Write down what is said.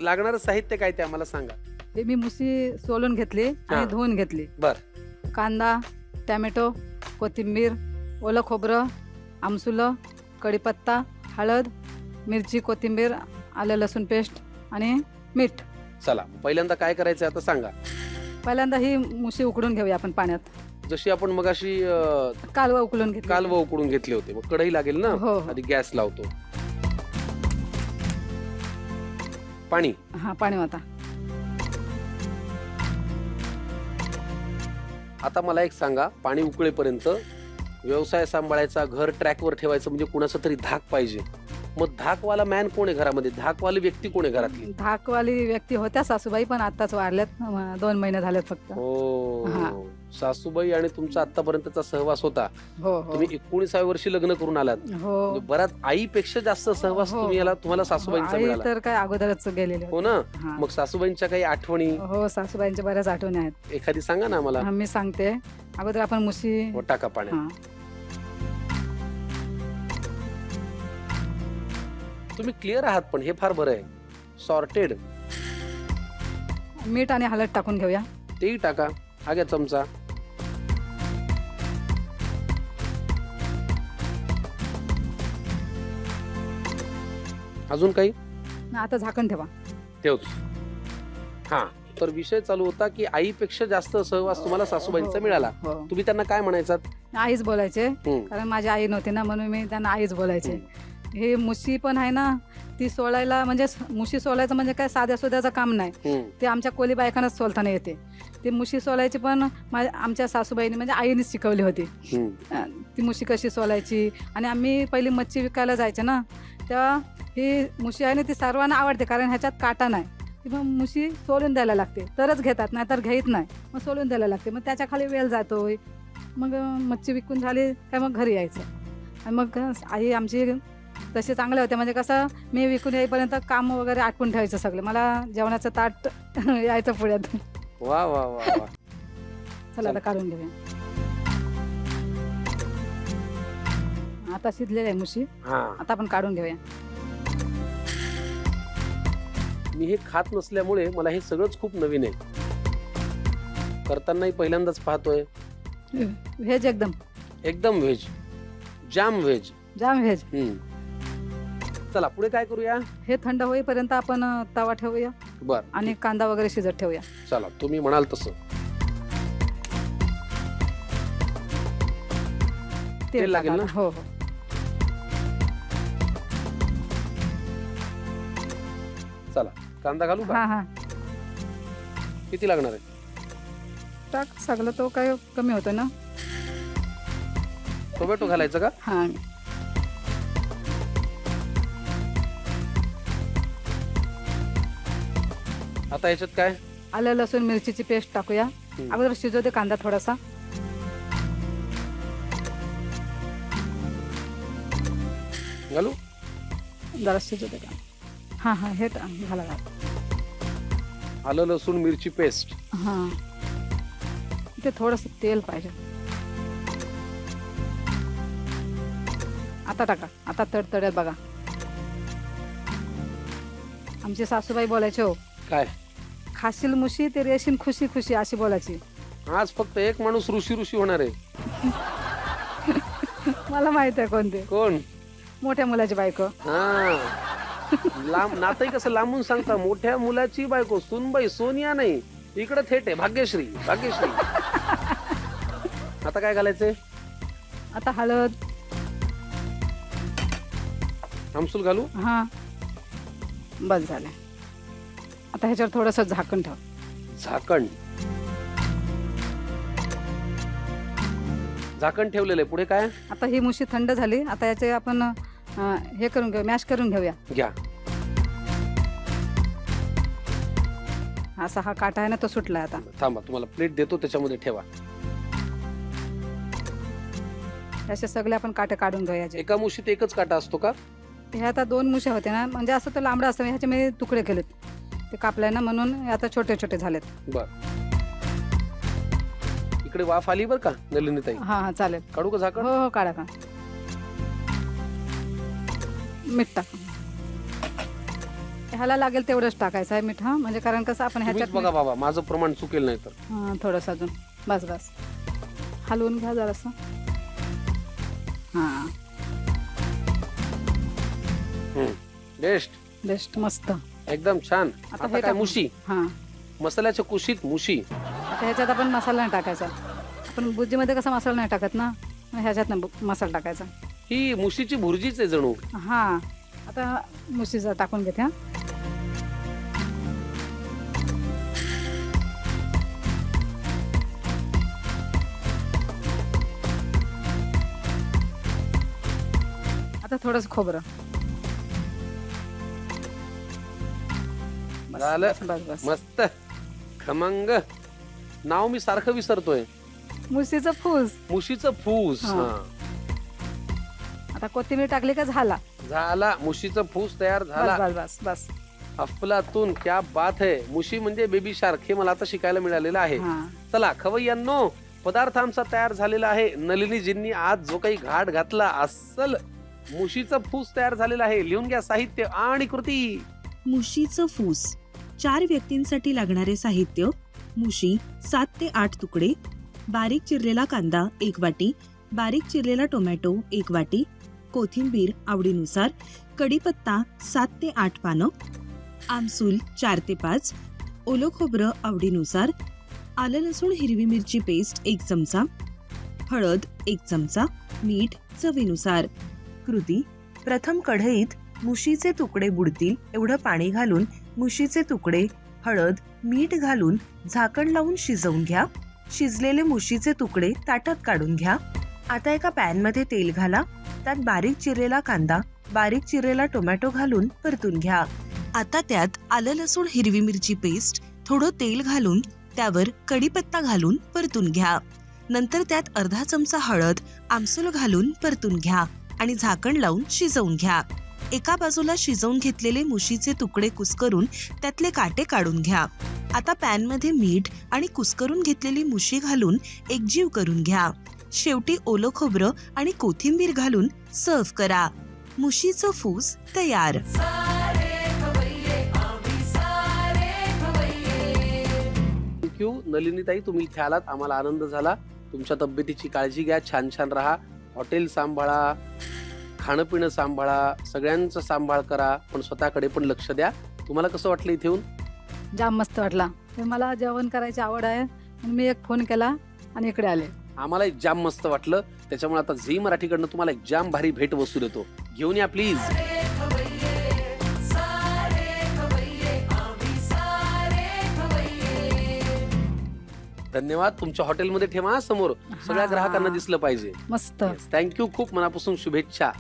लागणारं साहित्य काय ते आम्हाला सांगा. हे मी मुशी सोलून घेतली हा. आणि धुवून घेतली. बर. कांदा, टॅमॅटो, कोथिंबीर, ओलं खोबरं, आमसुलं, कढीपत्ता, हळद, मिरची, कोथिंबीर, आलं लसूण पेस्ट आणि मीठ. चला पहिल्यांदा काय करायचं आता सांगा. पहिल्यांदा ही मुशी उकडून घेऊया आपण पाण्यात. जशी आपण मगाशी कालवा उकळून घेतली. कालवं उकडून घेतले होते. मग कढई लागेल ना. हो हो. आधी गॅस लावतो. पाणी. हा पाणी होता. आता मला एक सांगा, पाणी उकळेपर्यंत व्यवसाय सांभाळायचा, घर ट्रॅकवर ठेवायचं म्हणजे कुणाचं तरी धाक पाहिजे. मग धाकवाला मॅन कोण आहे घरामध्ये? धाकवाली व्यक्ती कोण आहे घरातली? धाकवाली व्यक्ती होत्या सासूबाई, पण आताच वारल्यात. 2 महिने झालेत फक्त. हा. हो. सासूबाई आणि तुमचा आतापर्यंतचा सहवास होता. हो हो तुम्ही 19व्या वर्षी लग्न करून आलात. हो. म्हणजे बराच आईपेक्षा जास्त सहवास हो. तुम्हाला सासूबाईंचा आई मिळाला. तर काय अगोदरच गेलेले हो होते. ना. हा. मग सासूबाईंच्या काही आठवणी हो, सासूबाईंच्या बऱ्याच आठवणी आहेत. एखादी सांगा ना आम्हाला. हा, मी सांगते. अगोदर आपण मुशी. हो, टाका पाण्यात. हा. तुम्ही क्लिअर आहात, पण हे फार बरं आहे. सॉर्टेड. मीठ आणि हळद टाकून घेऊया. तेही टाका. हा घ्या चमचा. अजून काही? आता झाकण ठेवा. ठेवच. हा, तर विषय चालू होता की आईपेक्षा जास्त सहवास तुम्हाला सासूबाईंचा मिळाला. हो. तुम्ही त्यांना काय म्हणायचात? आईच बोलायचे, हम्म. कारण माझी आई नव्हती ना, म्हणून मी त्यांना आईच बोलायचे. हे मुशी पण आहे ना, ती सोलायला म्हणजे मुशी सोलायचं म्हणजे काय साध्या सुध्याचं काम नाही. हम्म. ते आमच्या कोली बायकांनाच सोलताना येते. ती मुशी सोलायची पण आमच्या सासूबाईने म्हणजे आईनेच शिकवली होती. हम्म. ती मुशी कशी सोलायची. आणि आम्ही पहिली मच्छी विकायला जायचे ना, तेव्हा ही मुशी आहे ना, ती सर्वांना आवडते, कारण ह्याच्यात काटा नाही. ती मग मुशी सोलून द्यायला लागते, तरच घेतात, नाही तर घेत नाही. मग सोलून द्यायला लागते. मग त्याच्या खाली वेल जातोय. मग मच्छी विकून झाली काय मग घरी यायचं. आणि मग आई आमची तसे चांगले होते, म्हणजे कसं मी विकून येईपर्यंत काम वगैरे आटपून ठेवायचं सगळं. मला जेवणाचं ताट यायचं पुढ्यात. वा वा वा वा. चला आता काढून घेऊया. आता शिजलेली आहे मुशी. हा, आता आपण काढून घेऊया. मी हे खात नसल्यामुळे मला हे सगळंच खूप नवीन आहे. करतानाही पहिल्यांदाच पाहतोय. व्हेज एकदम एकदम व्हेज. जाम व्हेज. जाम व्हेज. चला पुढे काय करूया? हे थंड होईपर्यंत आपण तवा ठेवूया बर. आणि कांदा वगैरे शिजत ठेवूया. चला, तुम्ही म्हणाल तसं. तेल लागेल ना? हो हो. चला, कांदा घालू हा का? हा. किती लागणार आहे? टाक सगळं, तो काय कमी होतो ना. टोमॅटो घालायचं का? हा. आता याच्यात काय? आलं लसूण मिरचीची पेस्ट टाकूया. अगोदर शिजवू दे कांदा थोडासा. घालू? जरा शिजू दे का. हा हा. हे घाला. आलं लसूण मिरची पेस्ट. हा. ते थोडस तेल पाहिजे. आता टाका. आता तडतड्यात बघा. आमची सासूबाई बोलायचे, हो काय? खाशील मुशी ते रेशीन खुशी खुशी, अशी बोलायची. आज फक्त एक माणूस ऋषी ऋषी होणार आहे. मला माहित आहे कोणते. कोण? मोठ्या मुलाची बायको. हा. लांब नातही कसं लांबून सांगता. मोठ्या मुलाची बायको सुनबाई, सोनिया नाही, इकडे थेट आहे भाग्यश्री. भाग्यश्री. आता काय घालायचंय? आता हळद. आमसूल घालू? हा. बस झाले. आता ह्याच्यावर थोडस झाकण ठेव. झाकण. झाकण ठेवलेलं आहे. पुढे काय? आता ही मुशी थंड झाली. आता याचे आपण हे करून घेऊ, मॅश करून घेऊया. घ्या. असा हा काटा आहे ना, तो सुटलाय आता. थांबा, तुम्हाला प्लेट देतो, त्याच्यामध्ये ठेवा. असे सगळे आपण काटे काढून घेऊया. एका मुशीत एकच काटा असतो का? हे आता 2 मुश्या होते ना, म्हणजे असं तर लांबडं असतं. ह्याचे मी तुकडे केलेत, ते कापलाय ना, म्हणून आता छोटे छोटे झालेत. बर. इकडे वाफ आली बर का नलिनीताई? हा हा, चालेल. काढू का झाकण? हो हो, काढा का. मीठ टाक. ह्याला लागेल तेवढंच टाकायचं आहे मीठ हा, म्हणजे कारण कसं आपण तुम्हीच ह्याच्यात बघा बाबा, माझं प्रमाण चुकेल नाही तर. थोडंसं अजून, बस बस हलवून घ्या जरासं. हां बेस्ट, बेस्ट, मस्त. एकदम छान. आता आता हे काय टाकू. मुशी, हां मसाल्याच्या कुशीत मुशी. आता ह्याच्यात आपण मसाला नाही टाकायचा. आपण भुर्जीमध्ये कसा मसाला नाही टाकत ना, मग ह्याच्यात नाही मसाला टाकायचा. ही मुशीची भुर्जीच आहे जणू. हां आता मुशीचं टाकून घेते हां. आता थोडंसं खोबरं. बस, झालं. बस बस बस. मस्त खमंग. नाव मी सारखं विसरतोय. मुशीचं फूस. मुशीचं फूस. हा. हा. आता कोथिंबीर टाकली का झाला. झाला, मुशीचं फूस तयार बस झाला. बस बस बस. अफलातून, क्या बात है. मुशी म्हणजे बेबी शार्क, हे मला आता शिकायला मिळालेलं आहे. हां चला खवय्यांनो, पदार्थ आमचा तयार झालेला आहे. नलिनीजींनी आज जो काही घाट घातला, अस्सल मुशीचं फूस तयार झालेलं आहे. लिहून घ्या साहित्य आणि कृती. मुशीचं फूस. 4 व्यक्तींसाठी लागणारे साहित्य: मुशी 7 ते 8 तुकडे, बारीक चिरलेला कांदा 1 वाटी, बारीक चिरलेला टोमॅटो 1 वाटी, कोथिंबीर आवडीनुसार, कढीपत्ता 7 ते 8 पानं, आमसूल 4 ते 5, ओलं खोबरं आवडीनुसार, आलं लसूण हिरवी मिरची पेस्ट 1 चमचा, हळद 1 चमचा, मीठ चवीनुसार. कृती: प्रथम कढईत मुशीचे तुकडे बुडतील एवढं पाणी घालून मुशीचे तुकडे, हळद, मीठ घालून झाकण लावून शिजवून घ्या. शिजलेले मुशीचे तुकडे ताटात काढून घ्या. आता एका पॅन मध्ये तेल घाला. त्यात बारीक चिरलेला कांदा, बारीक चिरलेला टोमॅटो घालून परतून घ्या. आता त्यात आलं लसूण हिरवी मिरची पेस्ट, थोडं तेल घालून त्यावर कढीपत्ता घालून परतून घ्या. नंतर त्यात अर्धा चमचा हळद, आमसूल घालून परतून घ्या आणि झाकण लावून शिजवून घ्या. एका बाजूला शिजवून घेतलेले मुशीचे तुकडे कुस्करून त्यातले काटे काढून घ्या. आता पॅन मध्ये मीठ आणि कुस्करून घेतलेली मुशी घालून एकजीव करून घ्या. शेवटी ओलं खोबरं आणि कोथिंबीर घालून सर्व्ह करा. मुशीचं फूस तयार. थँक्यू नलिनीताई, तुम्ही इथे आलात, आम्हाला आनंद झाला. तुमच्या तब्येतीची काळजी घ्या, छान छान राहा, हॉटेल सांभाळा, खाणं पिणं सांभाळा, सगळ्यांचा सांभाळ करा, पण स्वतःकडे पण लक्ष द्या. तुम्हाला कसं वाटलं इथे येऊन? जाम मस्त वाटला. हे मला जेवण करायची आवड आहे म्हणून मी एक फोन केला आणि इकडे आले. आम्हाला एक जाम मस्त वाटलं. त्याच्यामुळे आता झी मराठीकडनं तुम्हाला एक जाम भारी भेट वस्तू देतो. घेऊन या प्लीज. धन्यवाद. तुमच्या हॉटेलमध्ये ठेवा समोर, सगळ्या हा. ग्राहकांना दिसलं पाहिजे. मस्त. थँक्यू, खूप मनापासून शुभेच्छा.